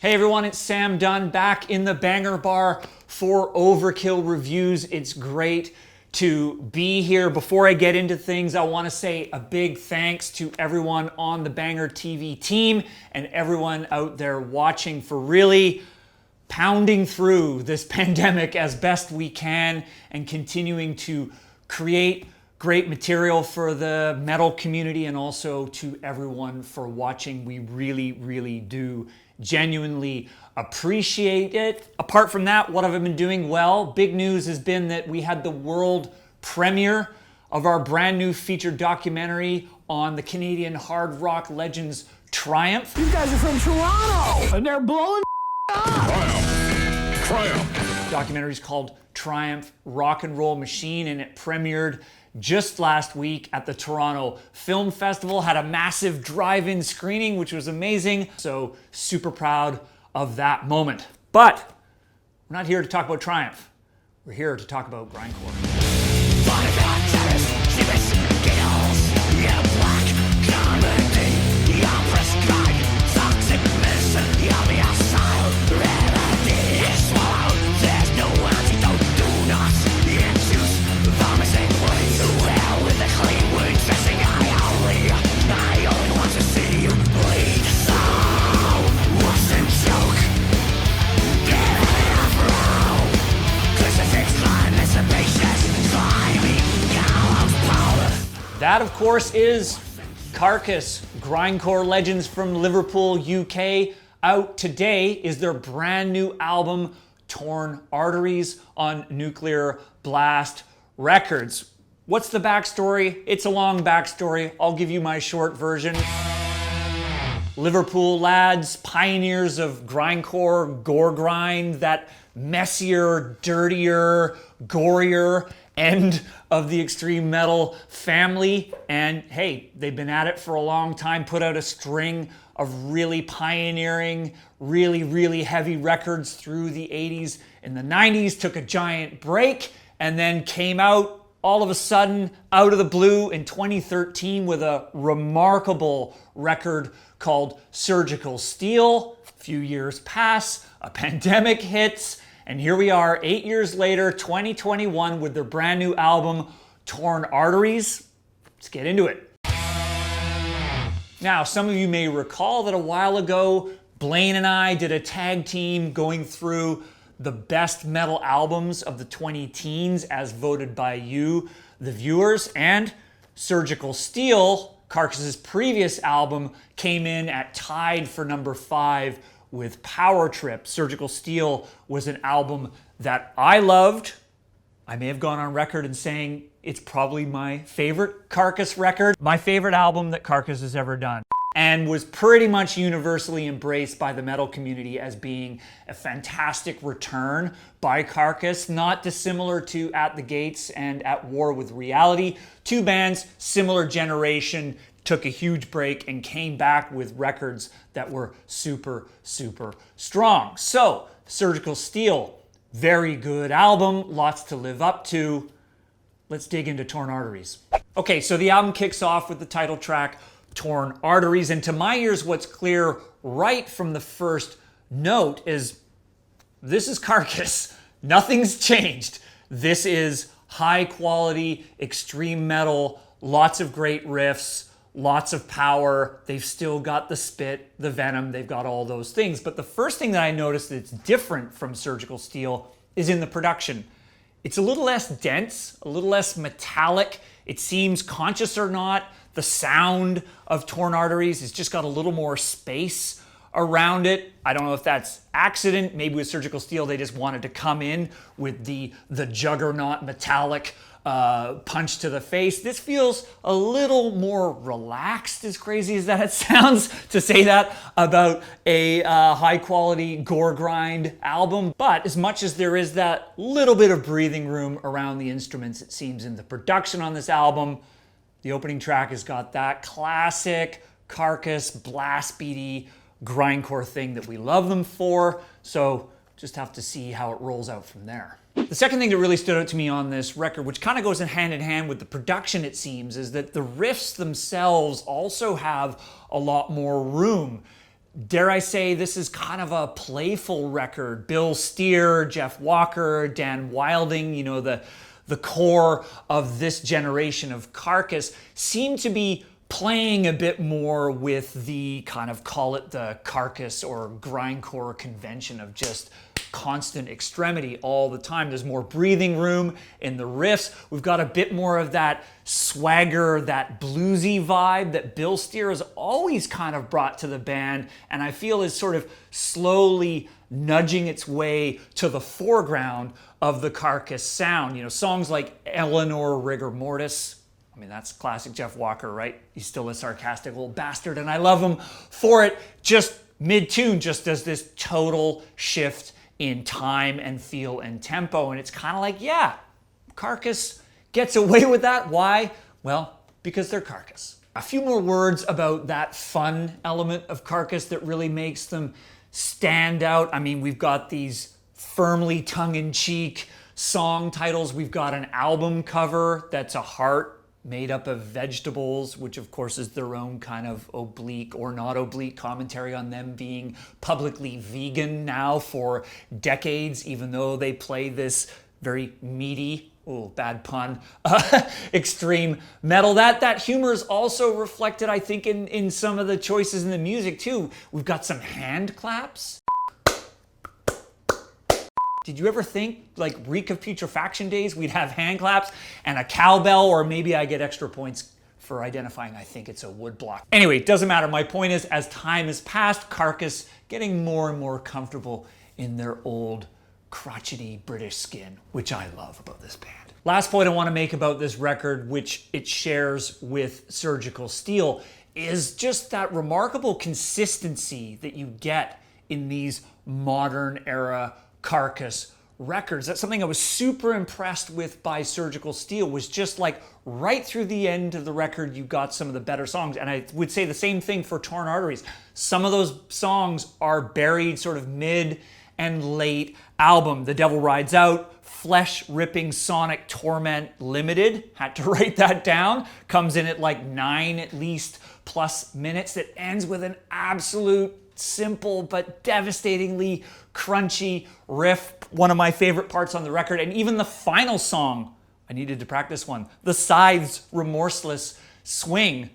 Hey everyone, it's Sam Dunn back in the Banger Bar for Overkill reviews. It's great to be here. Before I get into things, I want to say a big thanks to everyone on the BangerTV team and everyone out there watching for really pounding through this pandemic as best we can and continuing to create great material for the metal community, and also to everyone for watching. We really do genuinely appreciate it. Apart from that, what have I been doing? Well, big news has been that we had the world premiere of our brand new featured documentary on the Canadian hard rock legends Triumph. These guys are from Toronto and they're blowing up. Triumph. Documentary is called Triumph Rock and Roll Machine, and it premiered just last week at the Toronto Film Festival. Had a massive drive-in screening, which was amazing. So super proud of that moment. But we're not here to talk about Triumph. We're here to talk about grindcore. That, of course, is Carcass, grindcore legends from Liverpool, UK. Out today is their brand new album, Torn Arteries, on Nuclear Blast Records. What's the backstory? It's a long backstory. I'll give you my short version. Liverpool lads, pioneers of grindcore, gore grind, that messier, dirtier, gorier end of the extreme metal family. And hey, they've been at it for a long time, put out a string of really pioneering, really heavy records through the 80s and the 90s, took a giant break, and then came out all of a sudden, out of the blue in 2013 with a remarkable record called Surgical Steel. A few years pass, a pandemic hits, and here we are 8 years later, 2021, with their brand new album, Torn Arteries. Let's get into it. Now, some of you may recall that a while ago, Blaine and I did a tag team going through the best metal albums of the 2010s as voted by you, the viewers, and Surgical Steel, Carcass's previous album, came in at tied for number 5 with Power Trip. Surgical Steel was an album that I loved. I may have gone on record in saying it's probably my favorite Carcass record, my favorite album that Carcass has ever done, and was pretty much universally embraced by the metal community as being a fantastic return by Carcass, not dissimilar to At the Gates and At War with Reality. Two bands, similar generation, took a huge break and came back with records that were super strong. So, Surgical Steel, very good album, lots to live up to. Let's dig into Torn Arteries. Okay, so the album kicks off with the title track, Torn Arteries, and to my ears, what's clear right from the first note is this is Carcass. Nothing's changed. This is high quality, extreme metal, lots of great riffs, lots of power. They've still got the spit, the venom, they've got all those things. But the first thing that I noticed that's different from Surgical Steel is in the production. It's a little less dense, a little less metallic. It seems, conscious or not, the sound of Torn Arteries has just got a little more space around it. I don't know if that's accident. Maybe with Surgical Steel, they just wanted to come in with the juggernaut metallic punch to the face. This feels a little more relaxed, as crazy as that sounds to say that about a high quality gore grind album. But as much as there is that little bit of breathing room around the instruments, it seems, in the production on this album, the opening track has got that classic Carcass blast beaty grindcore thing that we love them for. So just have to see how it rolls out from there. The second thing that really stood out to me on this record, which kind of goes in hand with the production, it seems, is that the riffs themselves also have a lot more room. Dare I say, this is kind of a playful record. Bill Steer, Jeff Walker, Dan Wilding, you know, the core of this generation of Carcass seem to be playing a bit more with the kind of, call it the Carcass or grindcore convention of just constant extremity all the time. There's more breathing room in the riffs. We've got a bit more of that swagger, that bluesy vibe that Bill Steer has always kind of brought to the band, and I feel is sort of slowly nudging its way to the foreground of the Carcass sound. You know, songs like Eleanor Rigor Mortis, I mean, that's classic Jeff Walker, right? He's still a sarcastic little bastard, and I love him for it. Just mid-tune just does this total shift in time and feel and tempo, and it's kind of like, yeah, Carcass gets away with that. Why? Well, because they're Carcass. A few more words about that fun element of Carcass that really makes them stand out. I mean, we've got these firmly tongue-in-cheek song titles. We've got an album cover that's a heart made up of vegetables, which of course is their own kind of oblique or not oblique commentary on them being publicly vegan now for decades, even though they play this very meaty, oh, bad pun, extreme metal. That humor is also reflected, I think, in some of the choices in the music too. We've got some hand claps. Did you ever think, like Reek of Putrefaction days, we'd have hand claps and a cowbell, or maybe I get extra points for identifying I think it's a wood block. Anyway, it doesn't matter. My point is, as time has passed, Carcass getting more and more comfortable in their old crotchety British skin, which I love about this band. Last point I want to make about this record, which it shares with Surgical Steel, is just that remarkable consistency that you get in these modern era Carcass records. That's something I was super impressed with by Surgical Steel, was just like right through the end of the record, you got some of the better songs. And I would say the same thing for Torn Arteries. Some of those songs are buried sort of mid and late album. The Devil Rides Out, Flesh-Ripping Sonic Torment Limited, had to write that down, comes in at like 9 at least plus minutes, that ends with an absolute simple but devastatingly crunchy riff, one of my favorite parts on the record. And even the final song, I needed to practice one, the Scythe's Remorseless Swing,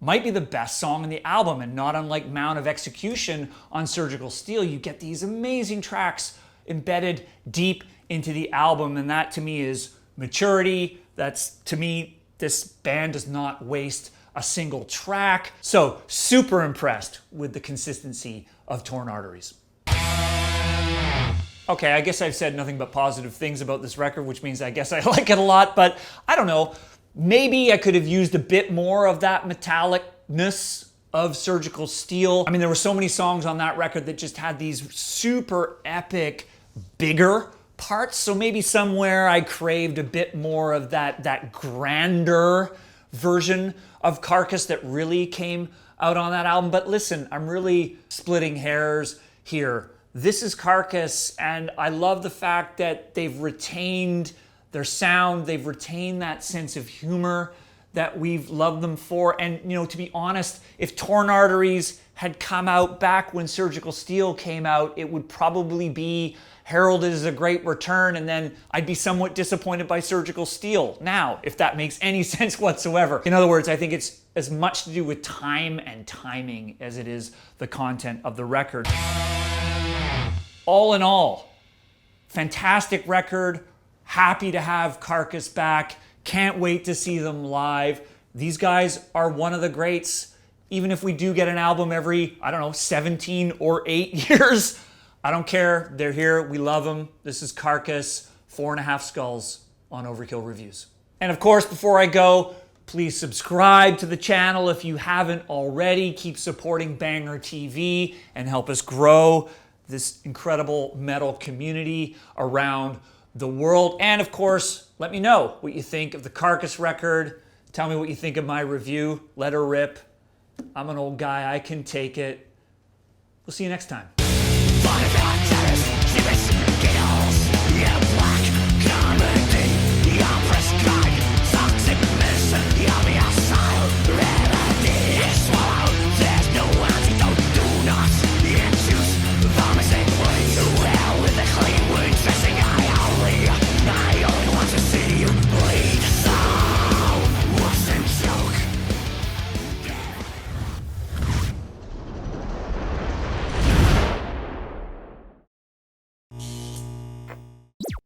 might be the best song in the album. And not unlike Mount of Execution on Surgical Steel, you get these amazing tracks embedded deep into the album, and that to me is maturity. That's, to me, this band does not waste a single track. So super impressed with the consistency of Torn Arteries. Okay, I guess I've said nothing but positive things about this record, which means I guess I like it a lot, but I don't know, maybe I could have used a bit more of that metallicness of Surgical Steel. I mean, there were so many songs on that record that just had these super epic, bigger parts, so maybe somewhere I craved a bit more of that grander version of Carcass that really came out on that album. But listen, I'm really splitting hairs here. This is Carcass, and I love the fact that they've retained their sound, they've retained that sense of humor that we've loved them for. And, you know, to be honest, if Torn Arteries had come out back when Surgical Steel came out, it would probably be heralded as a great return, and then I'd be somewhat disappointed by Surgical Steel now, if that makes any sense whatsoever. In other words, I think it's as much to do with time and timing as it is the content of the record. All in all, fantastic record. Happy to have Carcass back. Can't wait to see them live. These guys are one of the greats. Even if we do get an album every, I don't know, 17 or 8 years, I don't care. They're here. We love them. This is Carcass, 4.5 Skulls on Overkill Reviews. And of course, before I go, please subscribe to the channel if you haven't already. Keep supporting BangerTV and help us grow this incredible metal community around the world. And of course, let me know what you think of the Carcass record. Tell me what you think of my review. Let her rip. I'm an old guy. I can take it. We'll see you next time.